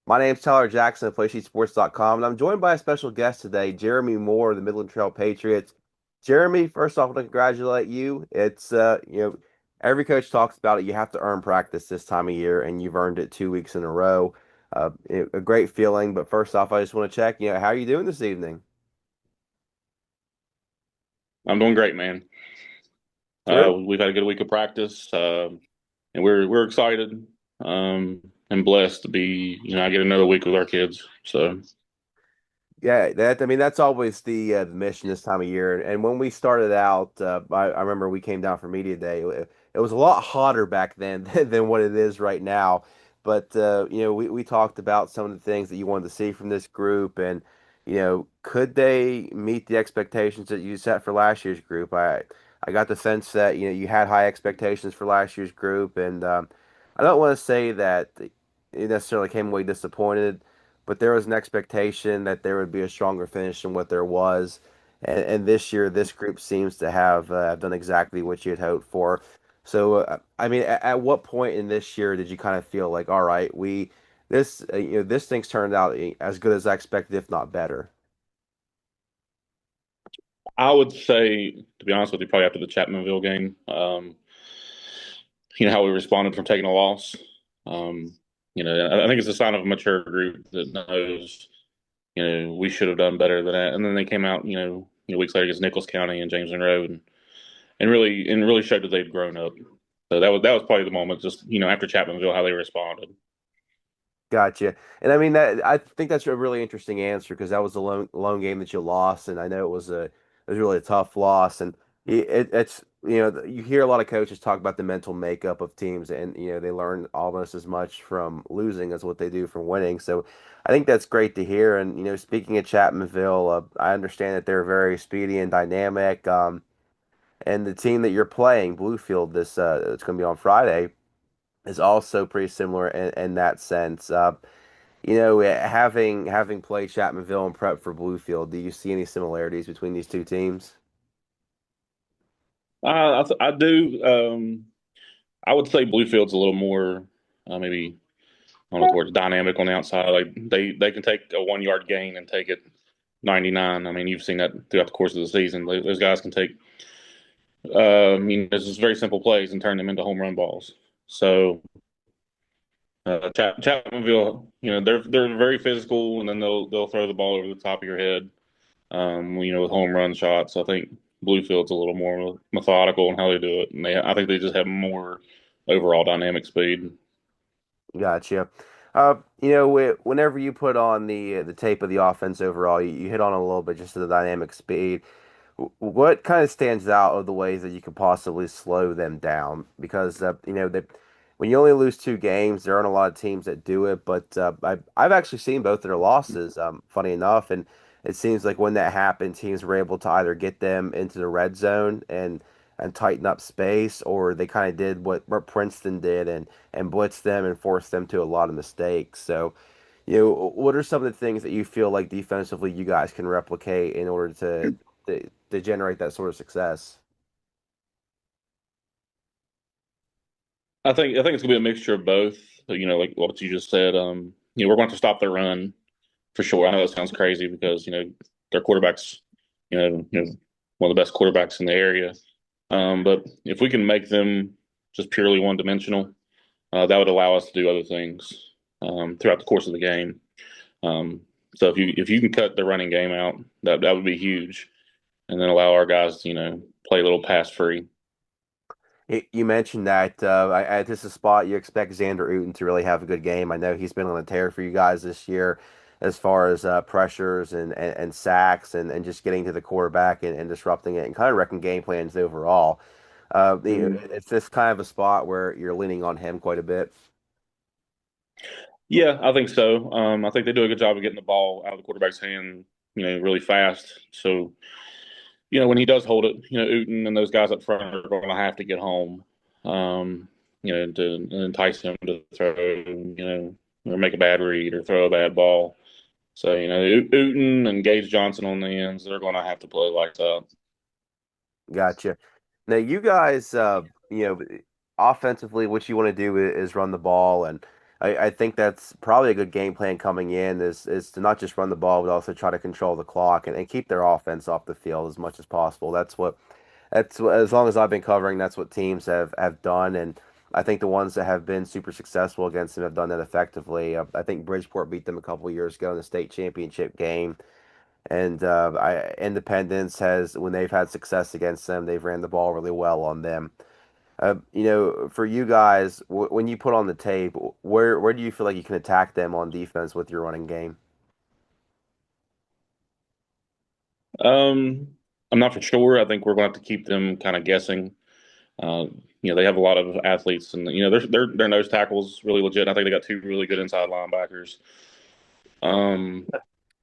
My name's Tyler Jackson of PlaySheetSports.com, and I'm joined by a special guest today, Jeremy Moore of the Midland Trail Patriots. Jeremy, first off, I want to congratulate you. Every coach talks about it. You have to earn practice this time of year, and you've earned it 2 weeks in a row. A great feeling. But first off, I just want to check, how are you doing this evening? I'm doing great, man. Terrific. We've had a good week of practice, and we're excited and blessed to be, I get another week with our kids. So Yeah, that's always the mission this time of year. And when we started out, I remember we came down for media day. It was a lot hotter back then than what it is right now. But we talked about some of the things that you wanted to see from this group, and could they meet the expectations that you set for last year's group? I got the sense that you had high expectations for last year's group, and I don't want to say that it necessarily came away disappointed, but there was an expectation that there would be a stronger finish than what there was. And this year, this group seems to have done exactly what you had hoped for. So, I mean, at what point in this year did you kind of feel like, all right, this thing's turned out as good as I expected, if not better? I would say, to be honest with you, probably after the Chapmanville game, how we responded from taking a loss. Um, I think it's a sign of a mature group that knows, we should have done better than that. And then they came out, weeks later against Nichols County and James Monroe, and really showed that they'd grown up. So that was probably the moment, just after Chapmanville, how they responded. Gotcha. And I mean that I think that's a really interesting answer because that was a lone game that you lost, and I know it was really a tough loss, and it's you hear a lot of coaches talk about the mental makeup of teams, and they learn almost as much from losing as what they do from winning. So I think that's great to hear. And speaking of Chapmanville, I understand that they're very speedy and dynamic. And the team that you're playing, Bluefield, this it's going to be on Friday, is also pretty similar in that sense. Having played Chapmanville and prep for Bluefield, do you see any similarities between these two teams? I do. I would say Bluefield's a little more maybe I don't know the word dynamic on the outside. Like they can take a 1 yard gain and take it 99. I mean, you've seen that throughout the course of the season. Those guys can take it's just very simple plays and turn them into home run balls. So Chapmanville, they're very physical, and then they'll throw the ball over the top of your head. With home run shots. I think Bluefield's a little more methodical in how they do it, and I think they just have more overall dynamic speed. Gotcha. Whenever you put on the tape of the offense overall, you hit on a little bit just of the dynamic speed. What kind of stands out of the ways that you could possibly slow them down? Because when you only lose 2 games, there aren't a lot of teams that do it. But I've actually seen both of their losses. Funny enough, and it seems like when that happened, teams were able to either get them into the red zone and tighten up space, or they kind of did what Princeton did and blitz them and force them to a lot of mistakes. So, what are some of the things that you feel like defensively you guys can replicate in order to generate that sort of success? I think it's gonna be a mixture of both. Like what you just said. We're going to stop their run for sure. I know that sounds crazy because their quarterbacks, one of the best quarterbacks in the area. But if we can make them just purely one dimensional, that would allow us to do other things throughout the course of the game. Um, so if you can cut the running game out, that would be huge, and then allow our guys to play a little pass free. You mentioned that at this spot you expect Xander Uten to really have a good game. I know he's been on a tear for you guys this year as far as pressures and sacks and just getting to the quarterback and disrupting it and kind of wrecking game plans overall. It's this kind of a spot where you're leaning on him quite a bit. Yeah, I think so. I think they do a good job of getting the ball out of the quarterback's hand, really fast. So when he does hold it, Uten and those guys up front are going to have to get home, to entice him to throw, or make a bad read or throw a bad ball. So, Uten and Gage Johnson on the ends, they're going to have to play like that. Gotcha. Now you guys, offensively, what you want to do is run the ball, and I think that's probably a good game plan coming in is to not just run the ball, but also try to control the clock and keep their offense off the field as much as possible. As long as I've been covering, that's what teams have done, and I think the ones that have been super successful against them have done that effectively. I think Bridgeport beat them a couple of years ago in the state championship game, and Independence has when they've had success against them, they've ran the ball really well on them. For you guys, when you put on the tape, where do you feel like you can attack them on defense with your running game? Um, I'm not for sure. I think we're going to have to keep them kind of guessing. Uh, they have a lot of athletes, and their nose tackles really legit. I think they got two really good inside linebackers. Um,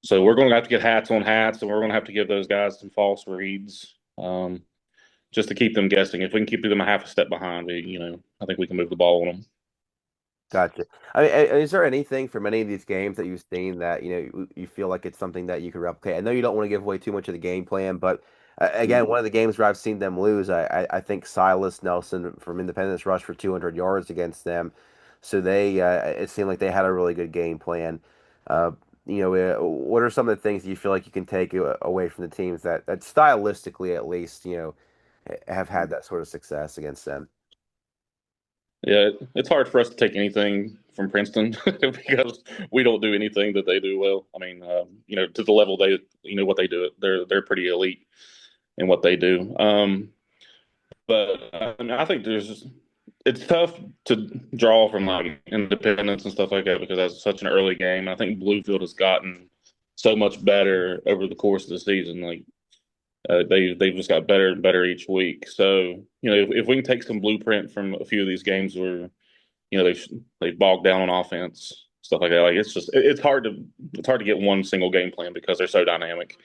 so we're going to have to get hats on hats, and we're going to have to give those guys some false reads, just to keep them guessing. If we can keep them a half a step behind, I think we can move the ball on them. Gotcha. I mean, is there anything from any of these games that you've seen that you feel like it's something that you could replicate? I know you don't want to give away too much of the game plan, but again, one of the games where I've seen them lose, I think Silas Nelson from Independence rushed for 200 yards against them, so it seemed like they had a really good game plan. Uh, what are some of the things you feel like you can take away from the teams that stylistically at least have had that sort of success against them? Yeah, it's hard for us to take anything from Princeton because we don't do anything that they do well. I mean, to the level what they do. They're pretty elite in what they do. But I mean, I think it's tough to draw from like independence and stuff like that because that's such an early game. I think Bluefield has gotten so much better over the course of the season. Like they've just got better and better each week. So if we can take some blueprint from a few of these games where they've bogged down on offense, stuff like that. Like it's hard to get one single game plan because they're so dynamic.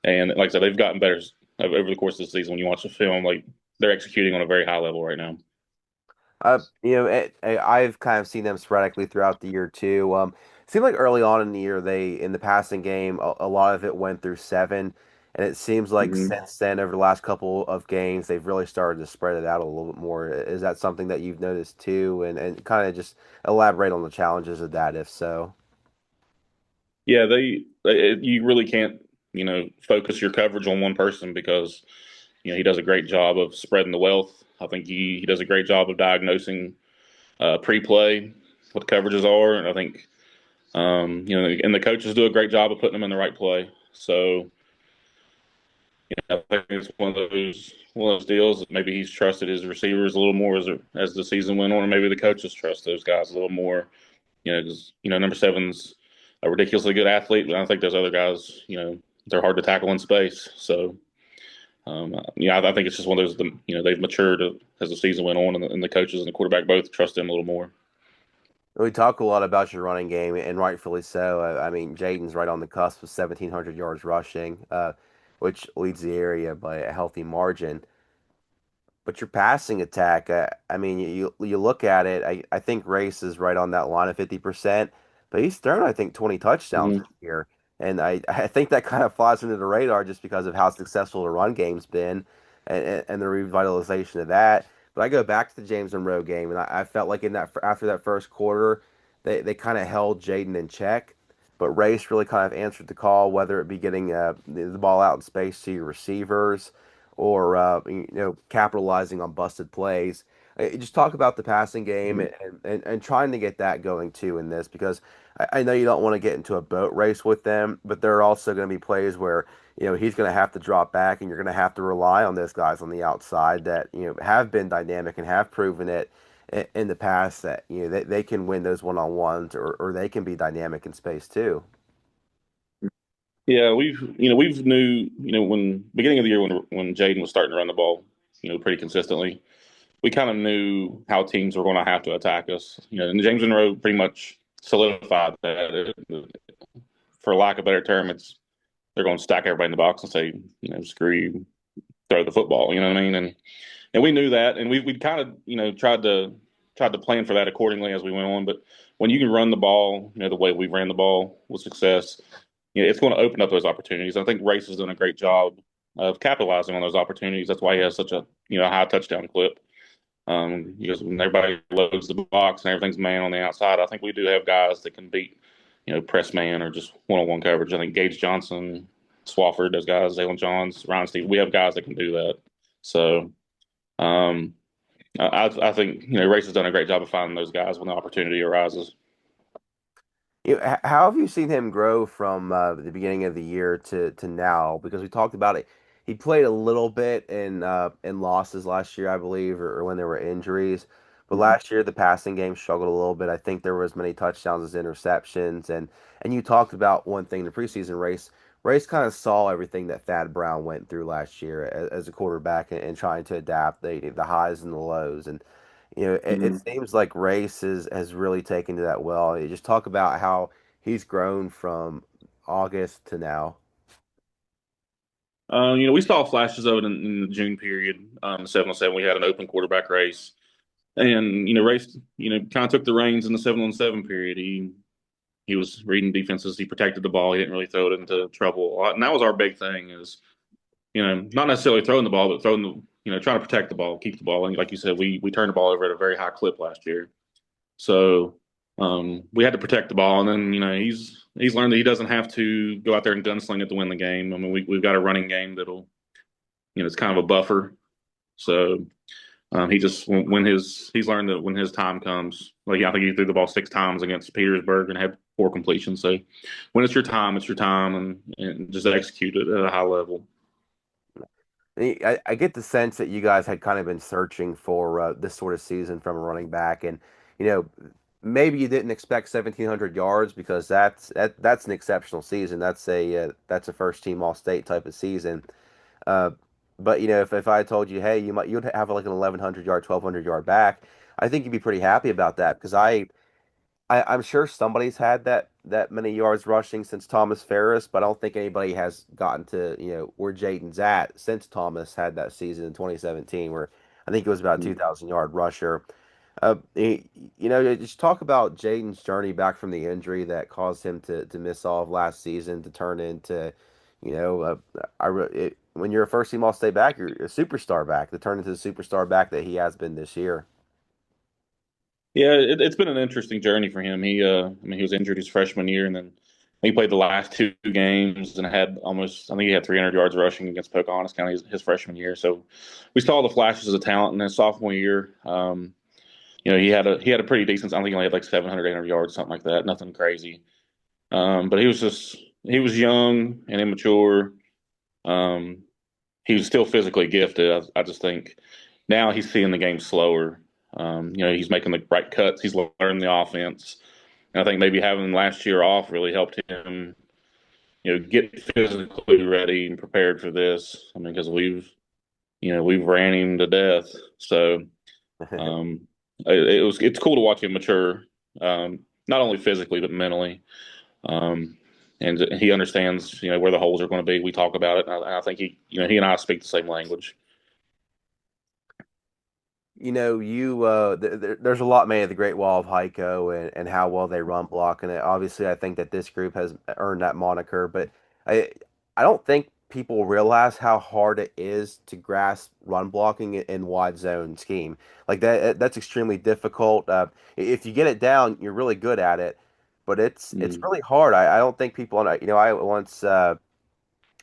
And like I said, they've gotten better over the course of the season. When you watch the film, like they're executing on a very high level right now. I've kind of seen them sporadically throughout the year too. It seemed like early on in the year, they in the passing game, a lot of it went through seven, and it seems like Mhm. since then, over the last couple of games, they've really started to spread it out a little bit more. Is that something that you've noticed too? And kind of just elaborate on the challenges of that, if so. Yeah, you really can't focus your coverage on one person because he does a great job of spreading the wealth. I think he does a great job of diagnosing pre-play what the coverages are, and I think and the coaches do a great job of putting them in the right play. So I think it's one of those deals that maybe he's trusted his receivers a little more as the season went on, or maybe the coaches trust those guys a little more. Because number seven's a ridiculously good athlete, but I think those other guys, they're hard to tackle in space. So I think it's just one of those. They've matured as the season went on, and the coaches and the quarterback both trust them a little more. We talk a lot about your running game, and rightfully so. I mean, Jaden's right on the cusp of 1,700 yards rushing, which leads the area by a healthy margin. But your passing attack, I mean, you look at it. I think Race is right on that line of 50%, but he's thrown I think 20 touchdowns Mm-hmm. this year, and I think that kind of flies under the radar just because of how successful the run game's been, and the revitalization of that. But I go back to the James Monroe game, and I felt like in that after that first quarter, they kind of held Jaden in check, but Race really kind of answered the call, whether it be getting the ball out in space to your receivers or capitalizing on busted plays. Just talk about the passing game and trying to get that going too in this because I know you don't want to get into a boat race with them, but there are also going to be plays where he's going to have to drop back and you're going to have to rely on those guys on the outside that have been dynamic and have proven it in the past that they can win those one-on-ones or they can be dynamic in space too. Yeah, we've knew when beginning of the year when Jaden was starting to run the ball, pretty consistently. We kind of knew how teams were going to have to attack us. And James Monroe pretty much solidified that. For lack of a better term, they're going to stack everybody in the box and say, screw you, throw the football. You know what I mean? And we knew that, and we kind of tried to plan for that accordingly as we went on. But when you can run the ball, the way we ran the ball with success, it's going to open up those opportunities. I think Race has done a great job of capitalizing on those opportunities. That's why he has such a high touchdown clip. Because when everybody loads the box and everything's man on the outside, I think we do have guys that can beat, press man or just one-on-one coverage. I think Gage Johnson, Swafford, those guys, Zaylen Johns, Ryan Steve, we have guys that can do that. So um, I think Race has done a great job of finding those guys when the opportunity arises. How have you seen him grow from the beginning of the year to now? Because we talked about it. He played a little bit in losses last year, I believe, or when there were injuries. But last year the passing game struggled a little bit. I think there were as many touchdowns as interceptions. And you talked about one thing in the preseason race. Race kind of saw everything that Thad Brown went through last year as a quarterback and trying to adapt the highs and the lows. And it Mm-hmm. seems like Race has really taken to that well. You just talk about how he's grown from August to now. We saw flashes of it in the June period. 7-on-7, we had an open quarterback race, and Race, kind of took the reins in the 7-on-7 period. He was reading defenses. He protected the ball. He didn't really throw it into trouble a lot, and that was our big thing is not necessarily throwing the ball, but throwing the trying to protect the ball, keep the ball. And like you said, we turned the ball over at a very high clip last year. So we had to protect the ball, and then he's learned that he doesn't have to go out there and gunsling it to win the game. I mean, we've got a running game that'll it's kind of a buffer. So he just when he's learned that when his time comes, like I think he threw the ball 6 times against Petersburg and had 4 completions. So when it's your time, and just execute it at a high level. I get the sense that you guys had kind of been searching for this sort of season from a running back, and you know maybe you didn't expect 1,700 yards because that's an exceptional season. That's a first team All State type of season. Uh, but if I told you, hey, you'd have like an 1,100 yard, 1,200 yard back, I think you'd be pretty happy about that because I'm sure somebody's had that many yards rushing since Thomas Ferris, but I don't think anybody has gotten to where Jaden's at since Thomas had that season in 2017, where I think it was about a 2,000 yard rusher. Just talk about Jaden's journey back from the injury that caused him to miss all of last season to turn into, when you're a first team All State back, you're a superstar back to turn into the superstar back that he has been this year. Yeah, it's been an interesting journey for him. I mean, he was injured his freshman year, and then he played the last 2 games and had almost, I think he had 300 yards rushing against Pocahontas County his freshman year. So we saw the flashes of talent in his sophomore year. He had a pretty decent. I think he only had like 700, 800 yards, something like that. Nothing crazy. But he was young and immature. Um, he was still physically gifted. I just think now he's seeing the game slower. He's making the right cuts. He's learning the offense. And I think maybe having last year off really helped him, get physically ready and prepared for this. I mean, because we've ran him to death. So um, it's cool to watch him mature, not only physically but mentally. Um, and he understands, where the holes are going to be. We talk about it. And I think he and I speak the same language. There's a lot made of the Great Wall of Heiko and how well they run block, and obviously I think that this group has earned that moniker. But I I don't think people realize how hard it is to grasp run blocking in wide zone scheme like that. That's extremely difficult. If you get it down, you're really good at it, but it's Mm. really hard. I don't think people. I once. I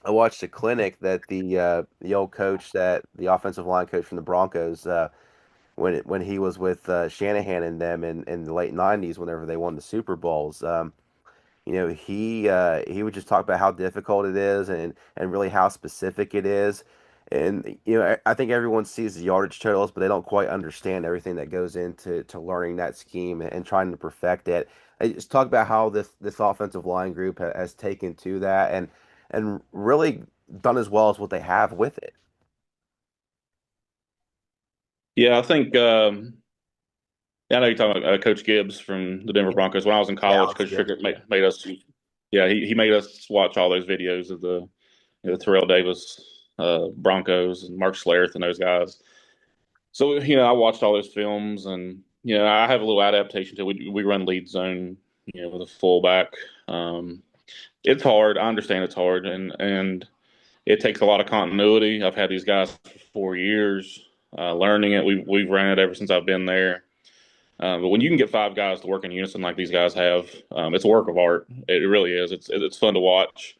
watched a clinic that the old coach, that the offensive line coach from the Broncos, when he was with Shanahan and them in the late '90s, whenever they won the Super Bowls. He would just talk about how difficult it is and really how specific it is. And I think everyone sees the yardage totals, but they don't quite understand everything that goes into learning that scheme and trying to perfect it. I just talk about how this offensive line group has taken to that and really done as well as what they have with it. Yeah, I think I know you're talking about Coach Gibbs from the Denver Broncos. When I was in Yeah, college, Alex Coach Gibbs. Strickert made us. Yeah, he made us watch all those videos of the Terrell Davis Broncos and Mark Schlereth and those guys. So I watched all those films, and I have a little adaptation to it. We run lead zone, with a fullback. Um, it's hard. I understand it's hard, and it takes a lot of continuity. I've had these guys for 4 years. learning it. We've ran it ever since I've been there. But when you can get five guys to work in unison like these guys have, it's a work of art. It really is. It's fun to watch.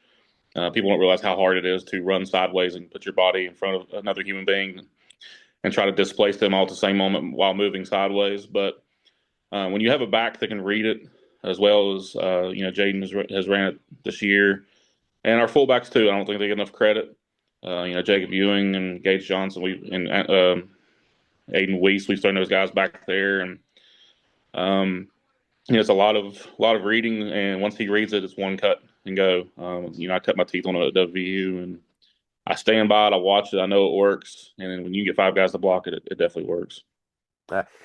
People don't realize how hard it is to run sideways and put your body in front of another human being and try to displace them all at the same moment while moving sideways. But when you have a back that can read it, as well as Jaden has ran it this year, and our fullbacks too. I don't think they get enough credit. Jacob Ewing and Gage Johnson, we and Aiden Weiss, we've thrown those guys back there, and it's a lot of reading. And once he reads it, it's one cut and go. I cut my teeth on it at WVU, and I stand by it. I watch it. I know it works. And then when you get five guys to block it, it definitely works.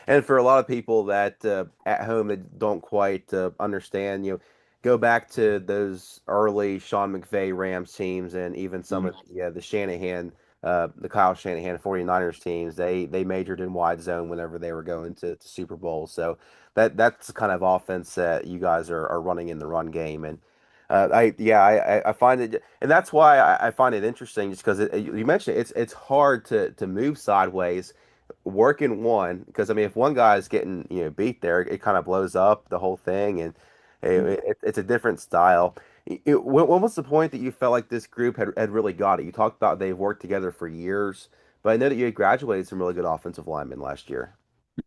And for a lot of people that at home that don't quite understand, go back to those early Sean McVay Rams teams and even some of the Shanahan, the Kyle Shanahan 49ers teams. They majored in wide zone whenever they were going to Super Bowl. So that's the kind of offense that you guys are running in the run game. And I find it, and that's why I find it interesting, just because you mentioned it's hard to move sideways working one, because I mean if one guy's getting beat there, it kind of blows up the whole thing, and it's a different style. When was the point that you felt like this group had really got it? You talked about they've worked together for years, but I know that you had graduated some really good offensive linemen last year.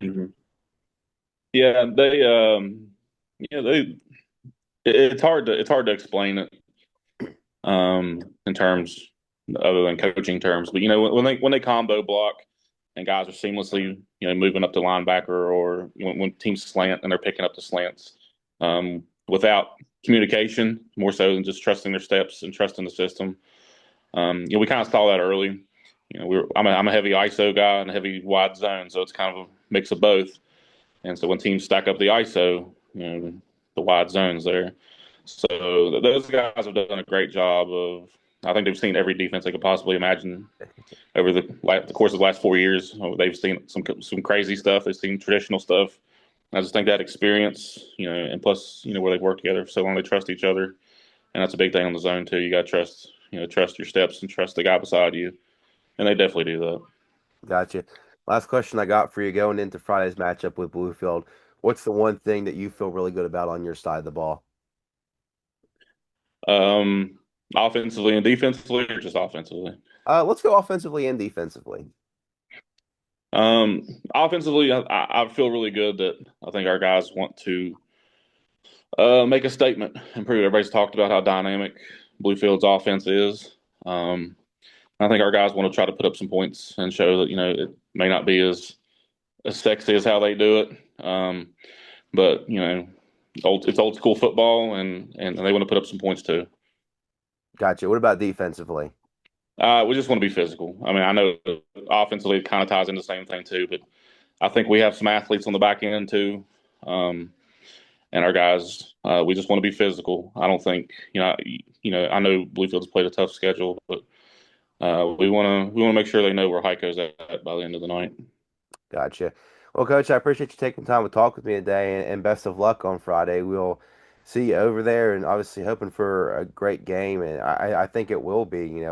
Mm-hmm. Yeah, they. It's hard to explain it in terms other than coaching terms. But when they combo block and guys are seamlessly moving up to linebacker, or when teams slant and they're picking up the slants without communication, more so than just trusting their steps and trusting the system. We kind of saw that early. I'm a heavy ISO guy and a heavy wide zone, so it's kind of a mix of both. And so when teams stack up the ISO, the wide zones there. So those guys have done a great job of. I think they've seen every defense they could possibly imagine over the course of the last 4 years. They've seen some crazy stuff. They've seen traditional stuff. I just think that experience, and plus, where they've worked together for so long, they trust each other, and that's a big thing on the zone too. You got to trust your steps and trust the guy beside you, and they definitely do that. Gotcha. Last question I got for you going into Friday's matchup with Bluefield. What's the one thing that you feel really good about on your side of the ball? Offensively and defensively, or just offensively? Let's go offensively and defensively. Offensively, I feel really good that I think our guys want to make a statement and prove. Everybody's talked about how dynamic Bluefield's offense is. I think our guys want to try to put up some points and show that it may not be as sexy as how they do it, but it's old school football, and they want to put up some points too. Gotcha. What about defensively? We just want to be physical. I mean, I know offensively it kind of ties into the same thing too, but I think we have some athletes on the back end too. And our guys, we just want to be physical. I don't think I know Bluefield's played a tough schedule, but we want to make sure they know where Heiko's at by the end of the night. Gotcha. Well, Coach, I appreciate you taking time to talk with me today, and best of luck on Friday. We'll see you over there, and obviously hoping for a great game. And I think it will be,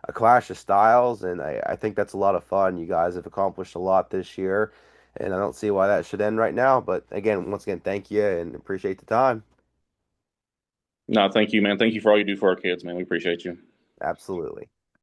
a clash of styles, and I think that's a lot of fun. You guys have accomplished a lot this year, and I don't see why that should end right now. But again, once again, thank you and appreciate the time. No, thank you, man. Thank you for all you do for our kids, man. We appreciate you. Absolutely.